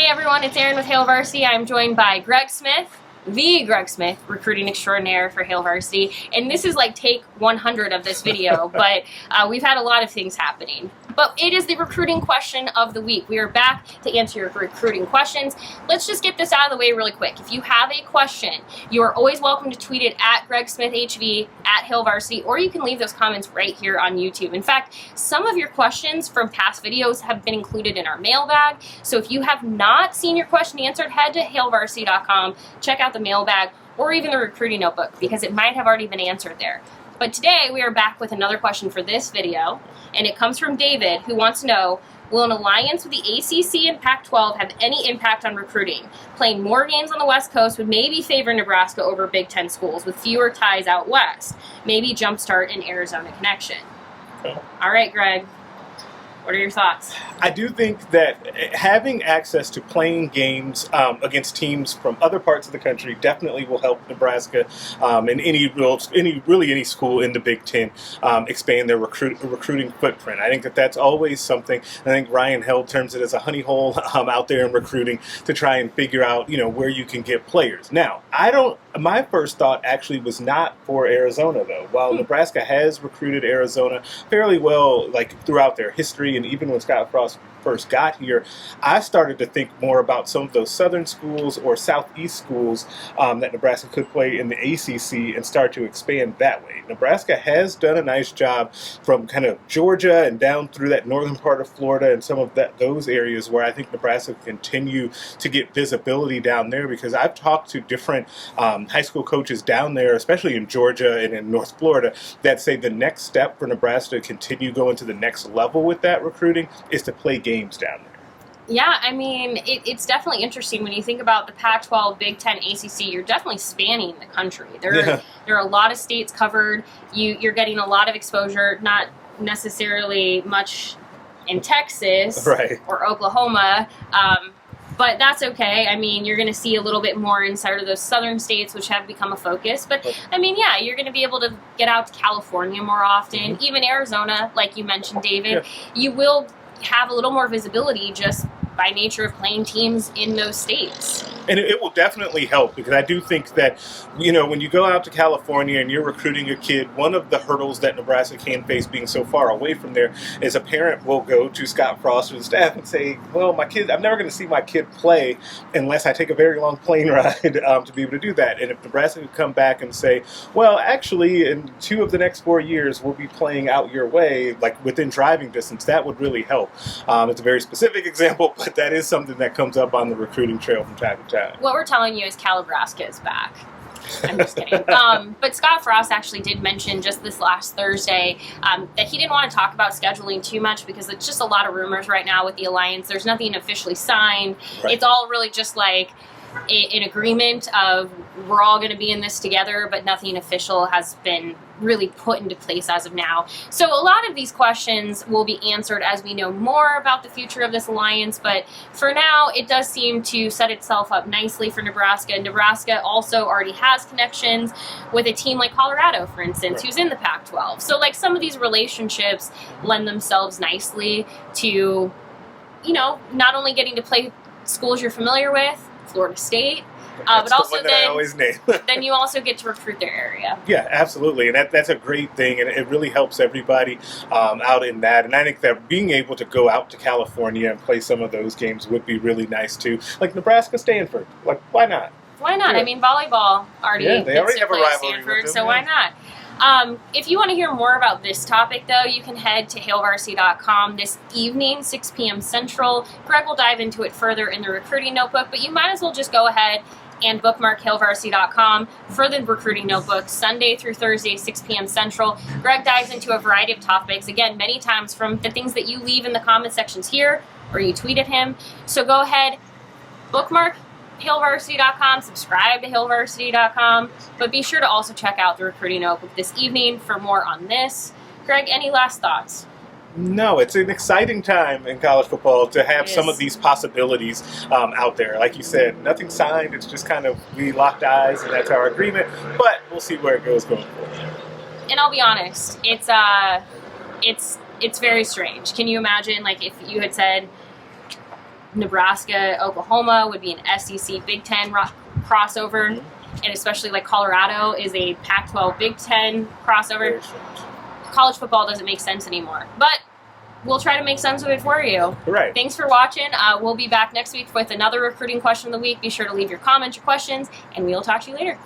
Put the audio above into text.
everyone, it's Erin with Hail Varsity. I'm joined by Greg Smith, the Greg Smith, recruiting extraordinaire for Hail Varsity. And this is like take 100 of this video, but we've had a lot of things happening. But it is the recruiting question of the week. We are back to answer your recruiting questions. Let's just get this out of the way really quick. If you have a question, you are always welcome to tweet it at GregSmithHV, at Hail Varsity, or you can leave those comments right here on YouTube. In fact, some of your questions from past videos have been included in our mailbag. So if you have not seen your question answered, head to hailvarsity.com, check out the mailbag, or even the recruiting notebook, because it might have already been answered there. But today we are back with another question for this video, and it comes from David, who wants to know, will an alliance with the ACC and Pac-12 have any impact on recruiting? Playing more games on the West Coast would maybe favor Nebraska over Big Ten schools with fewer ties out west. Maybe jumpstart an Arizona connection. Okay. All right, Greg. What are your thoughts? I do think that having access to playing games against teams from other parts of the country definitely will help Nebraska and any school in the Big Ten expand their recruiting footprint. I think that's always something. I think Ryan Held terms it as a honey hole out there in recruiting to try and figure out where you can get players. Now, my first thought actually was not for Arizona though. While Nebraska has recruited Arizona fairly well, like throughout their history, and even when Scott Frost first got here, I started to think more about some of those southern schools or southeast schools that Nebraska could play in the ACC and start to expand that way. Nebraska has done a nice job from kind of Georgia and down through that northern part of Florida and some of those areas where I think Nebraska will continue to get visibility down there, because I've talked to different high school coaches down there, especially in Georgia and in North Florida, that say the next step for Nebraska to continue going to the next level with that recruiting is to play games down there. Yeah, I mean, it's definitely interesting when you think about the Pac-12, Big Ten, ACC. You're definitely spanning the country. There are a lot of states covered. You're getting a lot of exposure, not necessarily much in Texas or Oklahoma, but that's okay. I mean, you're going to see a little bit more inside of those southern states, which have become a focus. But, I mean, yeah, you're going to be able to get out to California more often. Even Arizona, like you mentioned, David. You will have a little more visibility just by nature of playing teams in those states. And it will definitely help, because I do think that, when you go out to California and you're recruiting a kid, one of the hurdles that Nebraska can face being so far away from there is a parent will go to Scott Frost and staff and say, well, I'm never going to see my kid play unless I take a very long plane ride to be able to do that. And if Nebraska could come back and say, well, actually, in 2 of the next 4 years, we'll be playing out your way, like within driving distance, that would really help. It's a very specific example, but that is something that comes up on the recruiting trail from time to time. What we're telling you is Nebraska is back. I'm just kidding. But Scott Frost actually did mention just this last Thursday that he didn't want to talk about scheduling too much, because it's just a lot of rumors right now with the alliance. There's nothing officially signed. It's all really just like an agreement of we're all going to be in this together, but nothing official has been really put into place as of now. So a lot of these questions will be answered as we know more about the future of this alliance, but for now it does seem to set itself up nicely for Nebraska. Nebraska also already has connections with a team like Colorado, for instance, who's in the Pac-12. So like some of these relationships lend themselves nicely to, not only getting to play schools you're familiar with, Florida State, but also then you also get to recruit their area. Yeah, absolutely, and that's a great thing, and it really helps everybody out in that. And I think that being able to go out to California and play some of those games would be really nice too. Like Nebraska, Stanford, like why not? Why not? Yeah. I mean, volleyball they already have a rivalry Stanford, with them, so why not? If you want to hear more about this topic, though, you can head to hailvarsity.com this evening, 6 p.m. Central. Greg will dive into it further in the recruiting notebook, but you might as well just go ahead and bookmark hailvarsity.com for the recruiting notebook, Sunday through Thursday, 6 p.m. Central. Greg dives into a variety of topics, again, many times from the things that you leave in the comment sections here or you tweet at him. So go ahead, bookmark hailvarsity.com, subscribe to hailvarsity.com, but be sure to also check out the recruiting notebook this evening for more on this. Greg, any last thoughts? No, it's an exciting time in college football to have some of these possibilities out there. Like you said, nothing signed. It's just kind of we locked eyes, and that's our agreement. But we'll see where it goes going forward. And I'll be honest, it's very strange. Can you imagine, like, if you had said, Nebraska, Oklahoma would be an SEC Big Ten crossover, and especially like Colorado is a Pac-12 Big Ten crossover. College football doesn't make sense anymore, but we'll try to make sense of it for you. Right. Thanks for watching. We'll be back next week with another recruiting question of the week. Be sure to leave your comments, your questions, and we'll talk to you later.